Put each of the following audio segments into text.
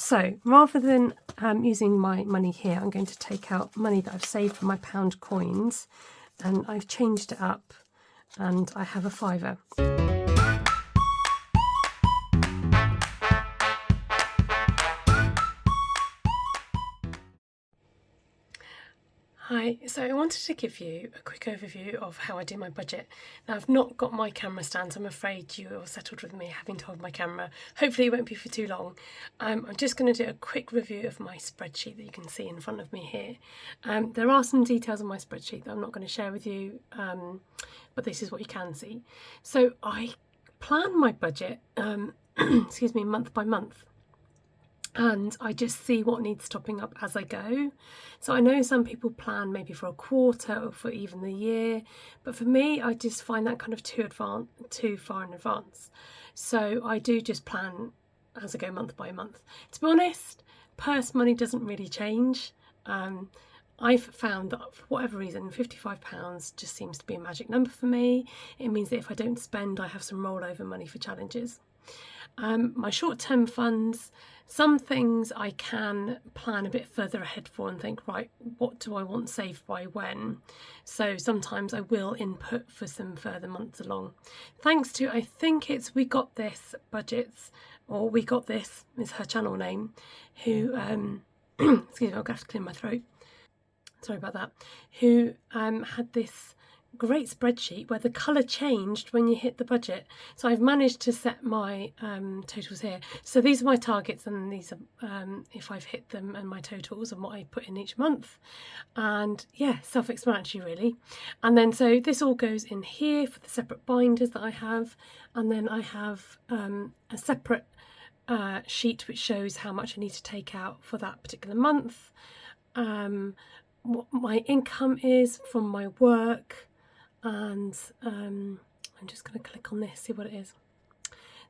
So rather than using my money here, I'm going to take out money that I've saved from my pound coins, and I've changed it up and I have a fiver. Hi, so I wanted to give you a quick overview of how I do my budget. Now, I've not got my camera stand, so I'm afraid you are settled with me having to hold my camera. Hopefully it won't be for too long. I'm just going to do a quick review of my spreadsheet that you can see in front of me here. There are some details on my spreadsheet that I'm not going to share with you, but this is what you can see. So I plan my budget, excuse me, month by month. And I just see what needs topping up as I go. So I know some people plan maybe for a quarter or for even the year, but for me, I just find that kind of too far in advance. So I do just plan as I go month by month. To be honest, purse money doesn't really change. I've found that for whatever reason, £55 just seems to be a magic number for me. It means that if I don't spend, I have some rollover money for challenges. My short-term funds, some things I can plan a bit further ahead for and think, right, what do I want saved by when? So sometimes I will input for some further months along. Thanks to, I think it's We Got This Budgets, or We Got This is her channel name, who, excuse me, I'll have to clear my throat. Sorry about that. Who had this great spreadsheet where the colour changed when you hit the budget. So I've managed to set my totals here. So these are my targets, and these are if I've hit them, and my totals and what I put in each month. And yeah, self-explanatory really. And then so this all goes in here for the separate binders that I have, and then I have a separate sheet which shows how much I need to take out for that particular month, what my income is from my work. And I'm just going to click on this, see what it is.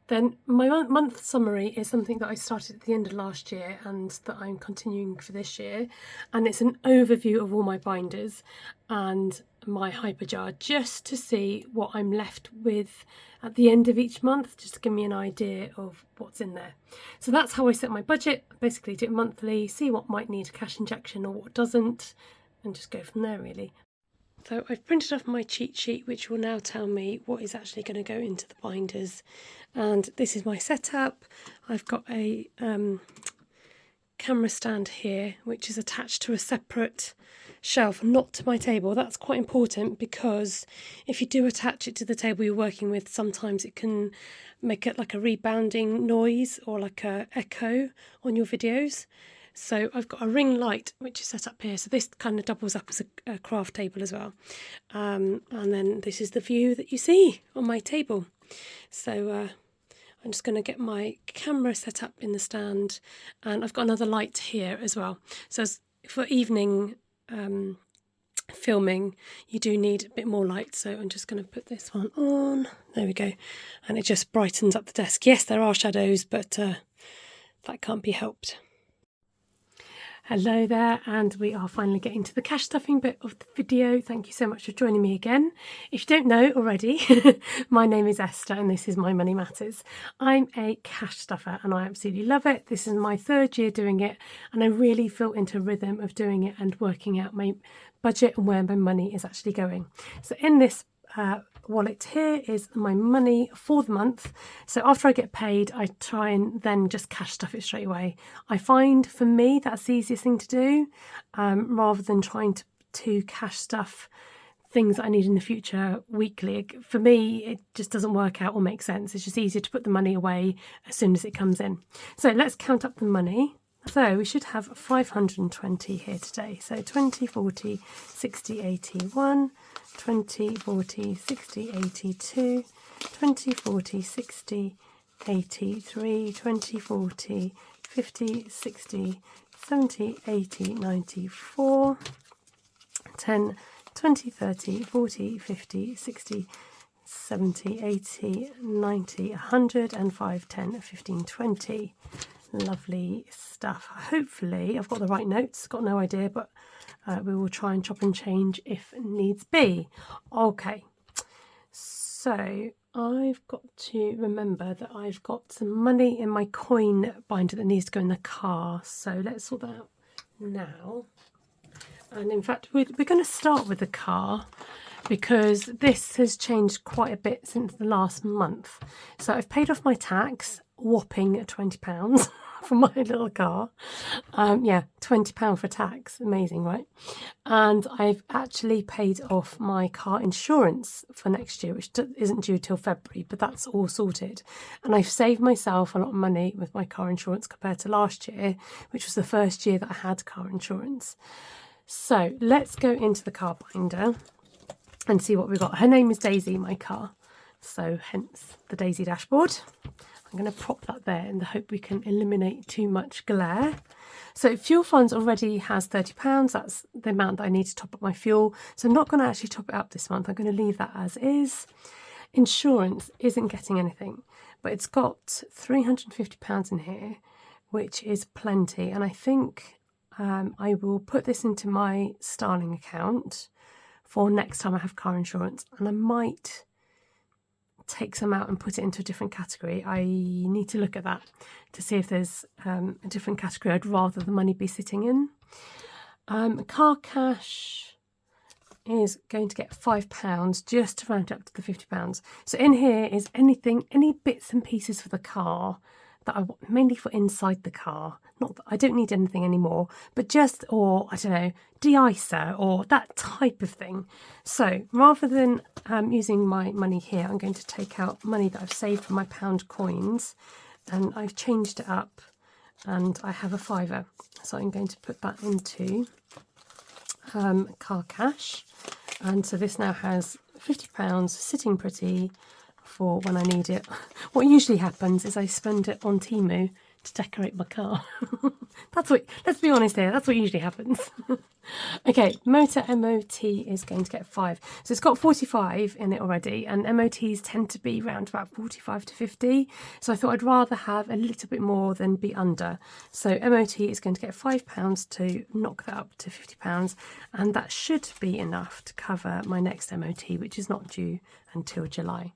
Then my month summary is something that I started at the end of last year and that I'm continuing for this year. And it's an overview of all my binders and my HyperJar, just to see what I'm left with at the end of each month, just to give me an idea of what's in there. So that's how I set my budget. Basically do it monthly, see what might need a cash injection or what doesn't, and just go from there really. So I've printed off my cheat sheet, which will now tell me what is actually going to go into the binders. And this is my setup. I've got a camera stand here, which is attached to a separate shelf, not to my table. That's quite important, because if you do attach it to the table you're working with, sometimes it can make it like a rebounding noise or like a echo on your videos. So I've got a ring light which is set up here, so this kind of doubles up as a craft table as well. And then this is the view that you see on my table. So I'm just going to get my camera set up in the stand, and I've got another light here as well. So for evening filming, you do need a bit more light, so I'm just going to put this one on. There we go. And it just brightens up the desk. Yes, there are shadows, but that can't be helped. Hello there, and we are finally getting to the cash stuffing bit of the video. Thank you so much for joining me again. If you don't know already, my name is Esther and this is My Money Matters. I'm a cash stuffer and I absolutely love it. This is my 3rd year doing it, and I really feel into rhythm of doing it and working out my budget and where my money is actually going. So in this wallet here is my money for the month. So after I get paid, I try and then just cash stuff it straight away. I find for me that's the easiest thing to do, rather than trying to cash stuff things that I need in the future weekly. For me, it just doesn't work out or make sense. It's just easier to put the money away as soon as it comes in. So let's count up the money. So we should have 520 here today. So 20, 40, 60, 81, 20, 40, 60, 82, 20, 40, 60, 83, 20, 40, 50, 60, 70, 80, 94, 10, 20, 30, 40, 50, 60, 70, 80, 90, 100, and 5, 10, 15, 20. Lovely stuff. Hopefully I've got the right notes, got no idea, but we will try and chop and change if needs be. Okay, so I've got to remember that I've got some money in my coin binder that needs to go in the car. So let's sort that out now. And in fact, we're going to start with the car because this has changed quite a bit since the last month. So I've paid off my tax, whopping £20 for my little car. Yeah, £20 for tax. Amazing, right? And I've actually paid off my car insurance for next year, which isn't due till February, but that's all sorted. And I've saved myself a lot of money with my car insurance compared to last year, which was the first year that I had car insurance. So let's go into the car binder and see what we've got. Her name is Daisy, my car, so hence the Daisy dashboard. I'm going to prop that there in the hope we can eliminate too much glare. So fuel funds already has £30. That's the amount that I need to top up my fuel. So I'm not going to actually top it up this month. I'm going to leave that as is. Insurance isn't getting anything, but it's got £350 in here, which is plenty. And I think I will put this into my Starling account for next time I have car insurance, and I might take some out and put it into a different category. I need to look at that to see if there's a different category I'd rather the money be sitting in. Car cash is going to get £5 just to round up to the £50. So in here is anything, any bits and pieces for the car that I want, mainly for inside the car. Not that I don't need anything anymore, but just, or I don't know, de-icer or that type of thing. So rather than using my money here, I'm going to take out money that I've saved from my pound coins, and I've changed it up, and I have a £5. So I'm going to put that into car cash, and so this now has £50 sitting pretty for when I need it. What usually happens is I spend it on Temu to decorate my car. That's what, let's be honest here, that's what usually happens. Okay, motor MOT is going to get 5. So it's got 45 in it already, and MOTs tend to be around about 45 to 50. So I thought I'd rather have a little bit more than be under. So MOT is going to get £5 to knock that up to £50, and that should be enough to cover my next MOT, which is not due until July.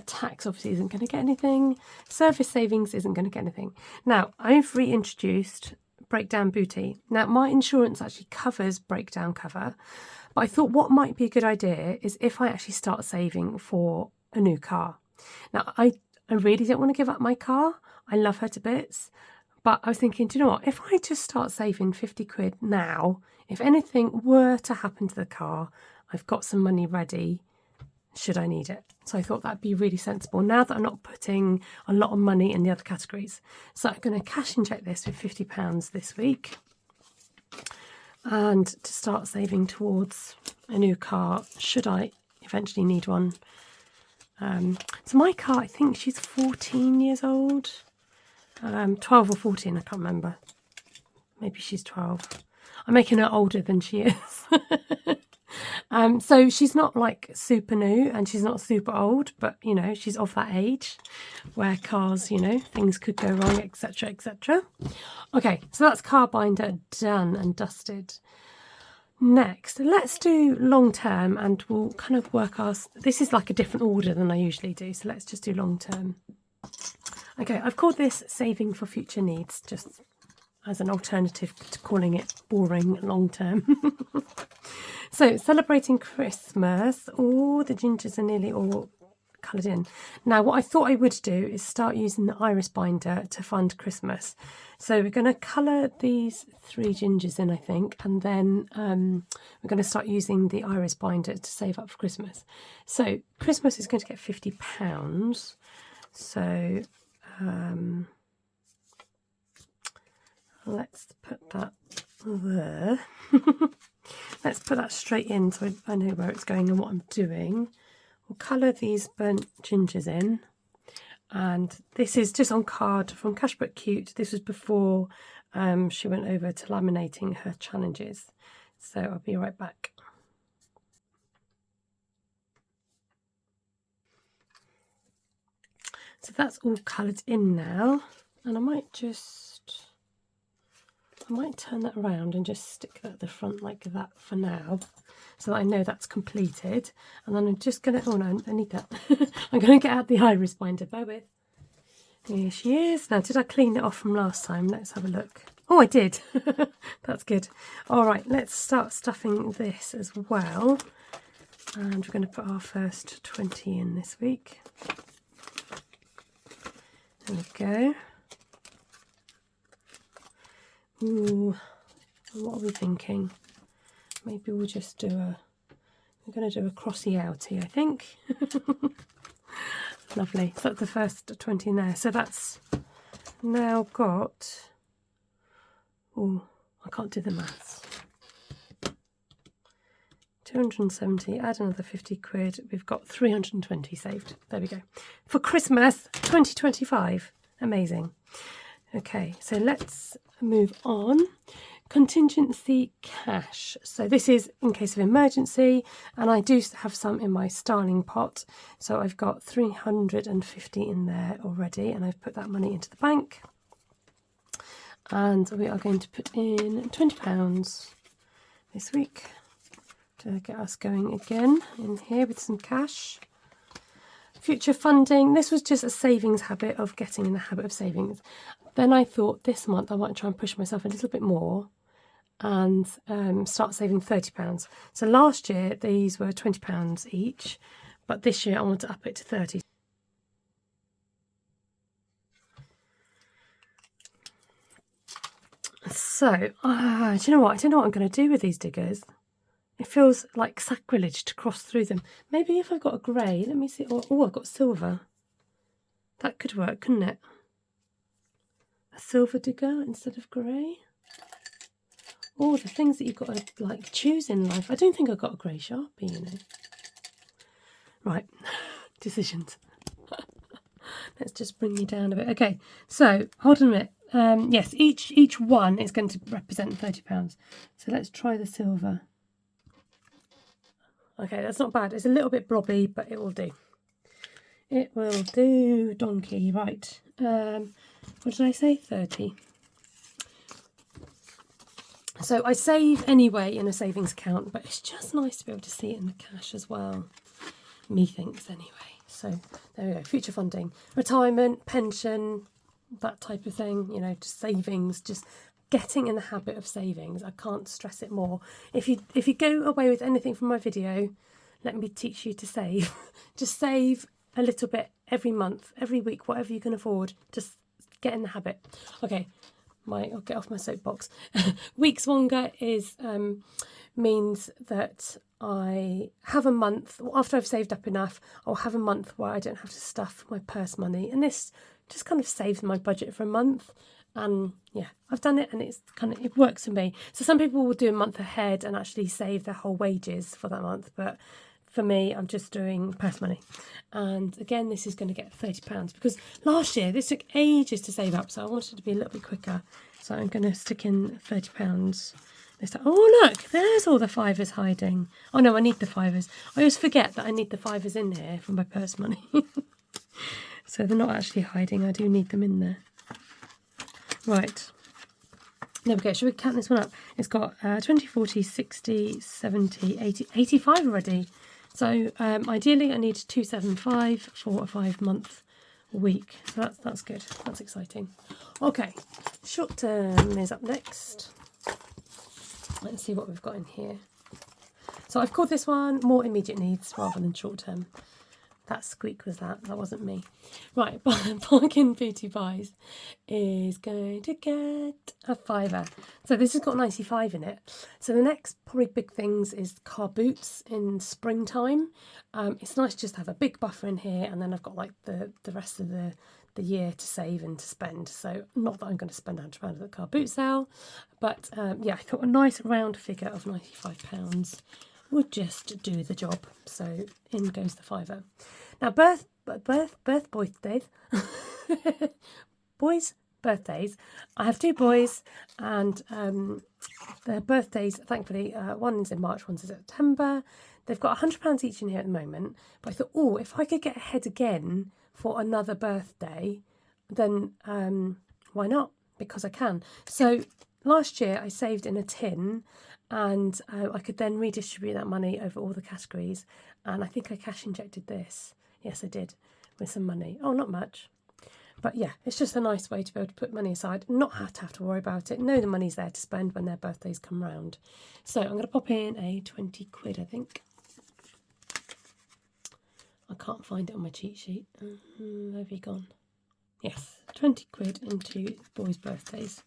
Tax obviously isn't going to get anything. Service savings isn't going to get anything. Now, I've reintroduced breakdown booty. Now, my insurance actually covers breakdown cover, but I thought what might be a good idea is if I actually start saving for a new car. Now, I really don't want to give up my car. I love her to bits, but I was thinking, do you know what? If I just start saving 50 quid now, if anything were to happen to the car, I've got some money ready should I need it. So I thought that'd be really sensible now that I'm not putting a lot of money in the other categories. So I'm going to cash inject this with £50 this week, and to start saving towards a new car should I eventually need one. So my car, I think she's 14 years old, 12 or 14, I can't remember. Maybe she's 12. I'm making her older than she is. So she's not like super new and she's not super old, but you know, she's of that age where cars, you know, things could go wrong, etc, etc. Okay, so that's car binder done and dusted. Next, let's do long term, and we'll kind of work our, this is like a different order than I usually do, so let's just do long term. Okay, I've called this saving for future needs, just as an alternative to calling it boring long term. So celebrating Christmas, all the gingers are nearly all coloured in. Now what I thought I would do is start using the iris binder to fund Christmas. So we're going to colour these 3 gingers in, I think, and then we're going to start using the iris binder to save up for Christmas. So Christmas is going to get £50. So let's put that there. Let's put that straight in so I know where it's going and what I'm doing. We'll colour these burnt gingers in. And this is just on card from Cash But Cute. This was before she went over to laminating her challenges. So I'll be right back. So that's all coloured in now. And I might just I might turn that around and just stick that at the front like that for now, so that I know that's completed. And then I'm just going to, oh no, I need that. I'm going to get out the iris binder, bear with. Here she is. Now, did I clean it off from last time? Let's have a look. Oh, I did. That's good. All right, let's start stuffing this as well. And we're going to put our first 20 in this week. There we go. Ooh, what are we thinking? Maybe we'll just do we're going to do a crossy outie, I think. Lovely. So that's the first 20 in there. So that's now got, oh, I can't do the maths. 270, add another 50 quid. We've got 320 saved. There we go. For Christmas 2025. Amazing. Okay, so let's move on. Contingency cash. So this is in case of emergency, and I do have some in my starling pot. So I've got 350 in there already, and I've put that money into the bank. And we are going to put in £20 this week to get us going again in here with some cash. Future funding. This was just a savings habit of getting in the habit of savings. Then I thought this month I might try and push myself a little bit more and start saving £30. So last year these were £20 each, but this year I want to up it to 30. So, do you know what? I don't know what I'm going to do with these diggers. It feels like sacrilege to cross through them. Maybe if I've got a grey, let me see. Oh, I've got silver. That could work, couldn't it? A silver digger instead of grey. Oh, the things that you've got to like choose in life. I don't think I've got a grey Sharpie, you know. Right, decisions. Let's just bring you down a bit. Okay, so hold on a minute. Yes, each one is going to represent £30. So let's try the silver. Okay, that's not bad. It's a little bit blobby, but it will do. It will do, donkey. Right. What did I say? 30. So I save anyway in a savings account, but it's just nice to be able to see it in the cash as well. Methinks anyway. So there we go. Future funding, retirement, pension, that type of thing. You know, just savings, just getting in the habit of savings. I can't stress it more. If you go away with anything from my video, let me teach you to save. Just save a little bit every month, every week, whatever you can afford. Just get in the habit. Okay, I'll get off my soapbox. Weekswonga is means that I have a month after I've saved up enough. I'll have a month where I don't have to stuff my purse money, and this just kind of saves my budget for a month. And yeah, I've done it, and it works for me. So some people will do a month ahead and actually save their whole wages for that month, but for me, I'm just doing purse money. And again, this is going to get £30 because last year this took ages to save up, so I wanted to be a little bit quicker. So I'm going to stick in £30 this time. Oh look, there's all the fivers hiding. Oh no, I need the fivers. I always forget that I need the fivers in here for my purse money. So they're not actually hiding. I do need them in there. Right, there we go. Should we count this one up? It's got 20, 40, 60, 70, 80, 85 already. So ideally I need 275 for a 5-month week. So that's good. That's exciting. Okay, short term is up next. Let's see what we've got in here. So I've called this one more immediate needs rather than short term. That squeak was that wasn't me. Right, bargain booty buys is going to get a £5. So this has got 95 in it. So the next probably big things is car boots in springtime. It's nice just to have a big buffer in here, and then I've got like the rest of the year to save and to spend. So not that I'm going to spend £100 at the car boot sale, but yeah, I thought a nice round figure of £95 would just do the job. So in goes the £5. Now birth birthdays, boys' birthdays. I have 2 boys, and their birthdays, thankfully, one's in March, one's in September. They've got £100 each in here at the moment. But I thought, oh, if I could get ahead again for another birthday, then why not? Because I can. So last year I saved in a tin, and I could then redistribute that money over all the categories, and I think I cash injected this. Yes, I did, with some money. Oh, not much. But yeah, it's just a nice way to be able to put money aside, not have to worry about it, know the money's there to spend when their birthdays come round. So I'm going to pop in a 20 quid, I think. I can't find it on my cheat sheet. Where have you gone? Yes, 20 quid into boys' birthdays.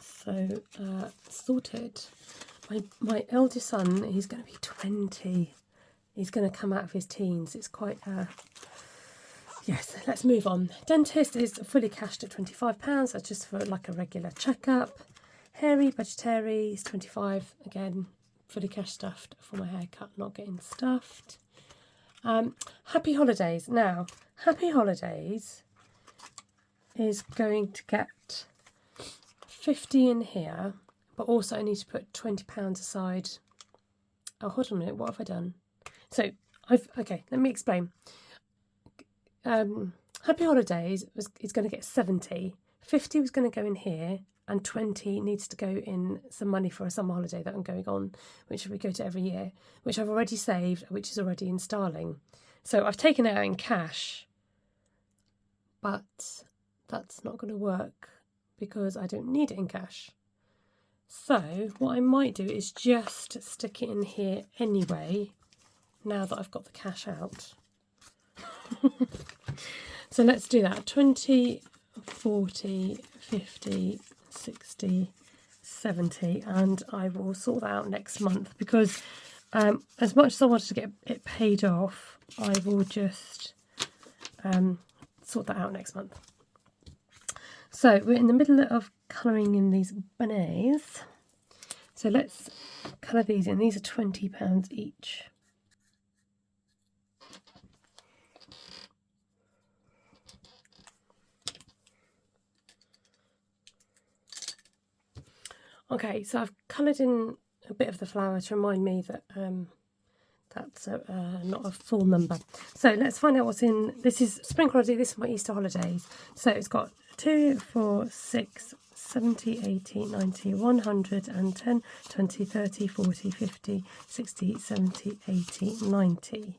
So, sorted. My eldest son, he's going to be 20. He's going to come out of his teens. It's quite... Yes, let's move on. Dentist is fully cashed at £25. That's just for like a regular checkup. Hairy, budgetary is 25. Again, fully cash stuffed for my haircut, not getting stuffed. Happy Holidays. Now, Happy Holidays is going to get 50 in here, but also I need to put £20 aside. Oh, hold on a minute. What have I done? So, okay, let me explain. Happy Holidays is going to get 70. 50 was going to go in here, and 20 needs to go in some money for a summer holiday that I'm going on, which we go to every year, which I've already saved, which is already in sterling. So I've taken it out in cash, but that's not going to work because I don't need it in cash. So what I might do is just stick it in here anyway, now that I've got the cash out. So let's do that. 20, 40, 50, 60, 70, and I will sort that out next month because as much as I wanted to get it paid off, I will just sort that out next month. So we're in the middle of colouring in these bonnets. So let's colour these in. These are £20 each. Okay, so I've coloured in a bit of the flower to remind me that that's not a full number. So let's find out what's in. This is spring holiday, this is my Easter holidays. So it's got 2, 4, 6, 70, 80, 90, 110, 20, 30, 40, 50, 60, 70, 80, 90.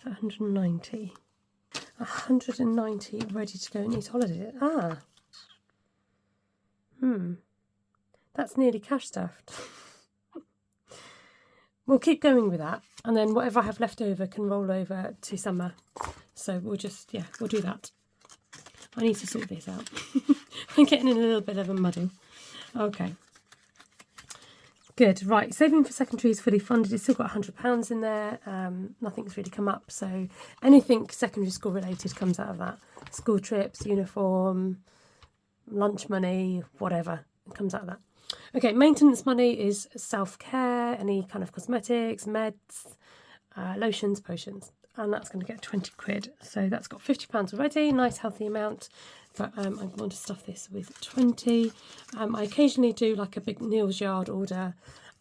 190. 190 ready to go and eat holiday. That's nearly cash stuffed. We'll keep going with that, and then whatever I have left over can roll over to summer. So we'll just, yeah, we'll do that. I need to sort this out. I'm getting in a little bit of a muddle. Okay. Good, right, saving for secondary is fully funded. It's still got £100 in there. Nothing's really come up, so anything secondary school related comes out of that. School trips, uniform, lunch money, whatever, it comes out of that. Okay, maintenance money is self-care, any kind of cosmetics, meds, lotions, potions, and that's going to get 20 quid. So that's got £50 already, nice healthy amount, but I want to stuff this with 20. I occasionally do like a big Neil's Yard order,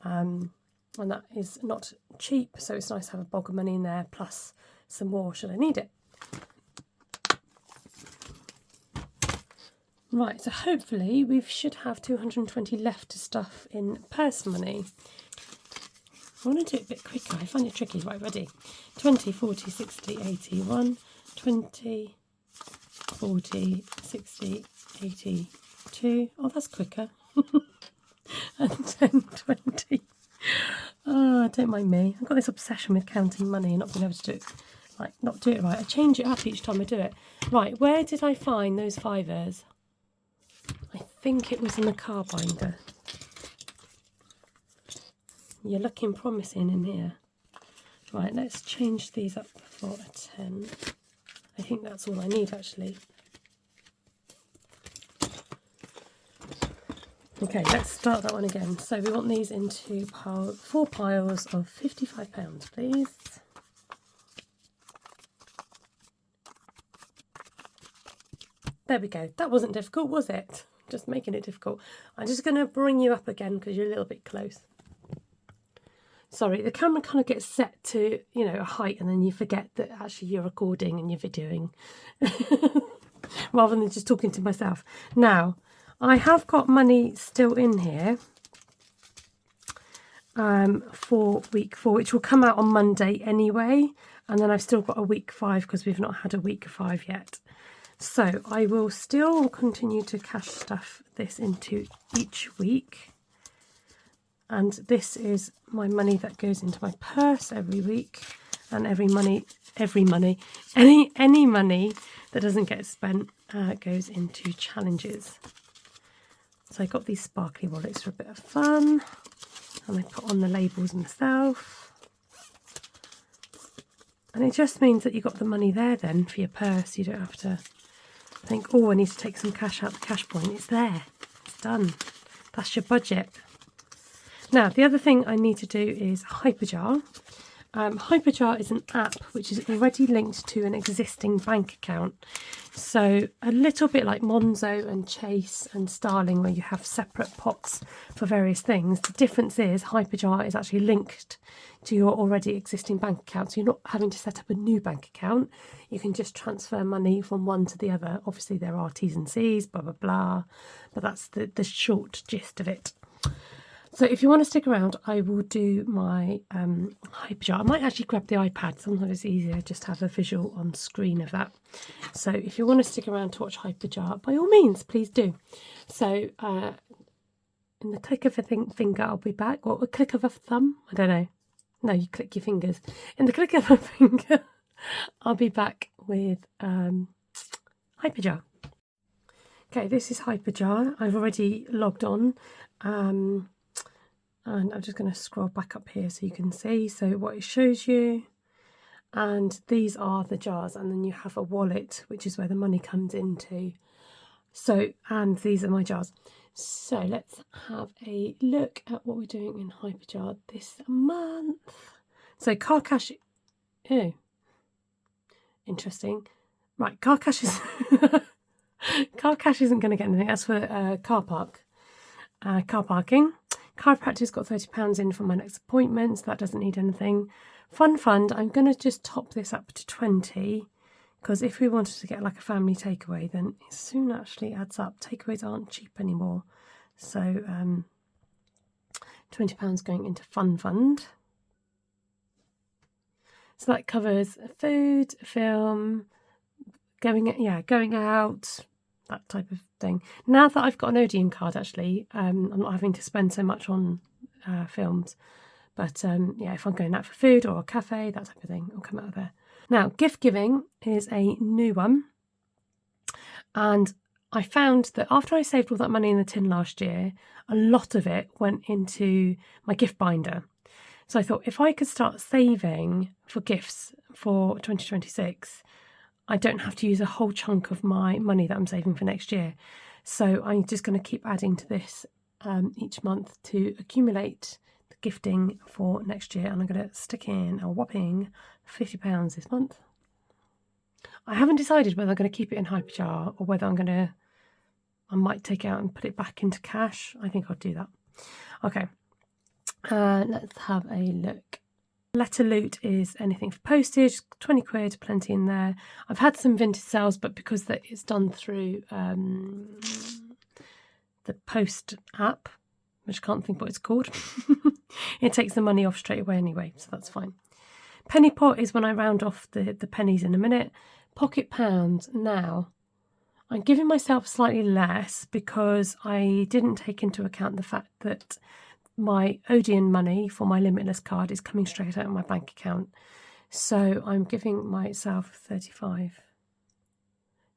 and that is not cheap, so it's nice to have a bulk of money in there, plus some more should I need it. Right, so hopefully we should have 220 left to stuff in purse money. I want to do it a bit quicker, I find it tricky. Right, ready? 20, 40, 60, 80, 1, 20, 40, 60, 80, 2. Oh, that's quicker. And 10, 20. Oh, don't mind me. I've got this obsession with counting money and not being able to do it, like, not do it right. I change it up each time I do it. Right, where did I find those fivers? I think it was in the car binder. You're looking promising in here. Right, let's change these up for a 10. I think that's all I need actually. Okay, let's start that one again. So we want these into 4 piles of £55, please. There we go. That wasn't difficult, was it? Just making it difficult. I'm just going to bring you up again because you're a little bit close. Sorry, the camera kind of gets set to, you know, a height and then you forget that actually you're recording and you're videoing. rather than just talking to myself. Now, I have got money still in here for week 4, which will come out on Monday anyway. And then I've still got a week 5 because we've not had a week 5 yet. So I will still continue to cash stuff this into each week. And this is my money that goes into my purse every week. And any money that doesn't get spent goes into challenges. So I got these sparkly wallets for a bit of fun. And I put on the labels myself. And it just means that you've got the money there then for your purse. You don't have to think, oh, I need to take some cash out the cash point. It's there. It's done. That's your budget. Now, the other thing I need to do is HyperJar. HyperJar is an app which is already linked to an existing bank account. So a little bit like Monzo and Chase and Starling, where you have separate pots for various things. The difference is HyperJar is actually linked to your already existing bank account. So you're not having to set up a new bank account. You can just transfer money from one to the other. Obviously there are T's and C's, blah, blah, blah. But that's the short gist of it. So if you want to stick around, I will do my HyperJar. I might actually grab the iPad. Sometimes it's easier just to have a visual on screen of that. So if you want to stick around to watch HyperJar, by all means, please do. So in the click of a finger, I'll be back. Or a click of a thumb? I don't know. No, you click your fingers. In the click of a finger, I'll be back with HyperJar. Okay, this is HyperJar. I've already logged on. And I'm just going to scroll back up here so you can see. So what it shows you, and these are the jars, and then you have a wallet, which is where the money comes into. So, and these are my jars. So let's have a look at what we're doing in HyperJar this month. So car cash, oh, interesting. Right, car cash is, car cash isn't going to get anything. That's for car parking. Chiropractor's got £30 in for my next appointment, so that doesn't need anything. Fund, I'm going to just top this up to 20, because if we wanted to get like a family takeaway, then it soon actually adds up. Takeaways aren't cheap anymore. So £20 going into fund. So that covers food, film, going out, that type of thing. Now that I've got an Odeon card, actually, I'm not having to spend so much on films. But yeah, if I'm going out for food or a cafe, that type of thing, will come out of there. Now, gift giving is a new one. And I found that after I saved all that money in the tin last year, a lot of it went into my gift binder. So I thought if I could start saving for gifts for 2026, I don't have to use a whole chunk of my money that I'm saving for next year. So I'm just going to keep adding to this each month to accumulate the gifting for next year. And I'm going to stick in a whopping £50 this month. I haven't decided whether I'm going to keep it in HyperJar or whether I might take it out and put it back into cash. I think I'll do that. Okay, let's have a look. Letter loot is anything for postage, 20 quid, plenty in there. I've had some Vinted sales, but because it's done through the Post app, which I can't think what it's called, it takes the money off straight away anyway, so that's fine. Penny pot is when I round off the pennies in a minute. Pocket pound, now I'm giving myself slightly less because I didn't take into account the fact that my Odeon money for my Limitless card is coming straight out of my bank account. So I'm giving myself 35.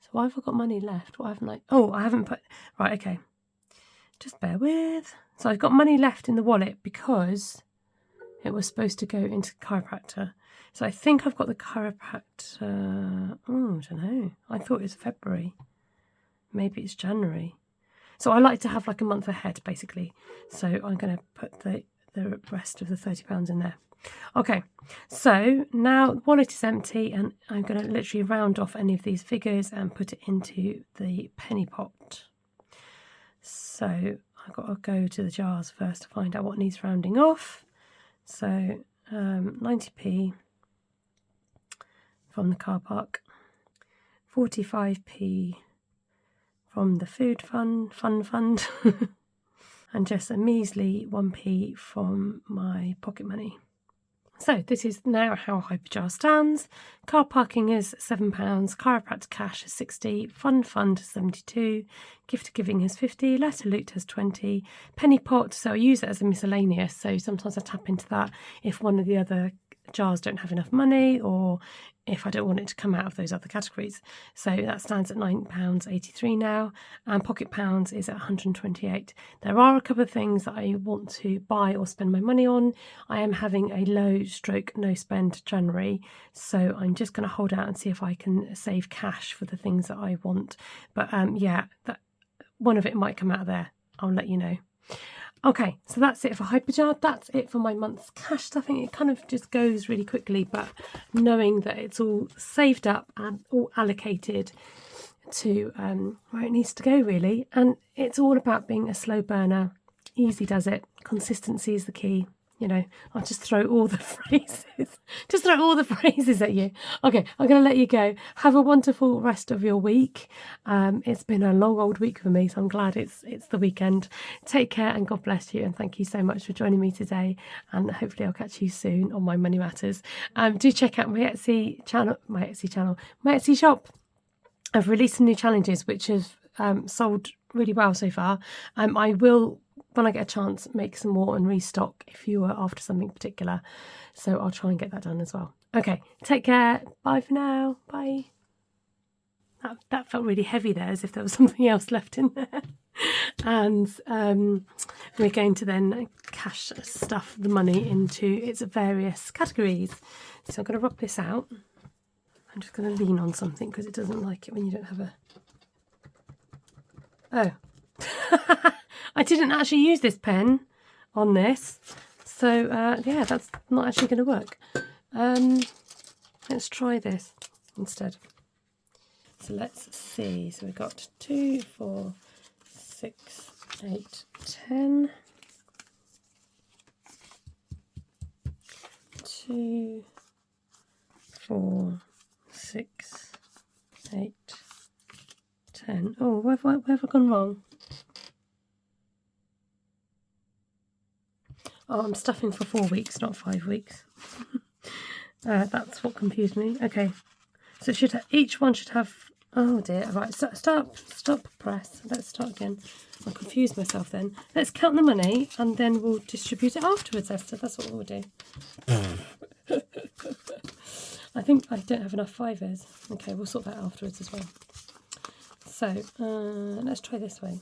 So why have I got money left? What haven't I? Oh, I haven't put... Right, okay. Just bear with. So I've got money left in the wallet because it was supposed to go into chiropractor. So I think I've got the chiropractor... Oh, I don't know. I thought it was February. Maybe it's January. So I like to have like a month ahead, basically. So I'm going to put the rest of the £30 in there. Okay, so now the wallet is empty and I'm going to literally round off any of these figures and put it into the penny pot. So I've got to go to the jars first to find out what needs rounding off. So 90p from the car park. 45p from the food fund, and just a measly 1p from my pocket money. So this is now how HyperJar stands. Car parking is £7, chiropractor cash is 60, fund is 72, gift giving is 50, letter loot has 20, penny pot, so I use it as a miscellaneous, so sometimes I tap into that if one of the other jars don't have enough money or if I don't want it to come out of those other categories. So that stands at £9.83 now, and pocket pounds is at 128. There are a couple of things that I want to buy or spend my money on. I am having a low stroke no spend January, so I'm just going to hold out and see if I can save cash for the things that I want. But yeah, that one of it might come out of there. I'll let you know. Okay, so that's it for HyperJar. That's it for my month's cash stuffing. It kind of just goes really quickly, but knowing that it's all saved up and all allocated to where it needs to go, really. And it's all about being a slow burner. Easy does it. Consistency is the key. You know, I'll just throw all the phrases at you. Okay, I'm going to let you go. Have a wonderful rest of your week. It's been a long old week for me, so I'm glad it's the weekend. Take care and God bless you, and thank you so much for joining me today, and hopefully I'll catch you soon on My Money Matters. Do check out my Etsy shop. I've released some new challenges which have sold really well so far. I will, when I get a chance, make some more and restock if you are after something particular. So I'll try and get that done as well. Okay, take care. Bye for now. Bye. That felt really heavy there, as if there was something else left in there. And we're going to then cash stuff the money into its various categories. So I'm going to rub this out. I'm just going to lean on something because it doesn't like it when you don't have a... Oh. I didn't actually use this pen on this, so yeah, that's not actually going to work. Let's try this instead. So let's see. So we've got 2, 4, 6, 8, 10. 2, 4, 6, 8, 10. Oh, where have I gone wrong? Oh, I'm stuffing for 4 weeks, not 5 weeks. That's what confused me. Okay, so it should each one should have... Oh dear. Right, stop press. Let's start again. I confused myself then. Let's count the money and then we'll distribute it afterwards, Esther. That's what we'll do. I think I don't have enough fivers. Okay, we'll sort that afterwards as well. So let's try this way.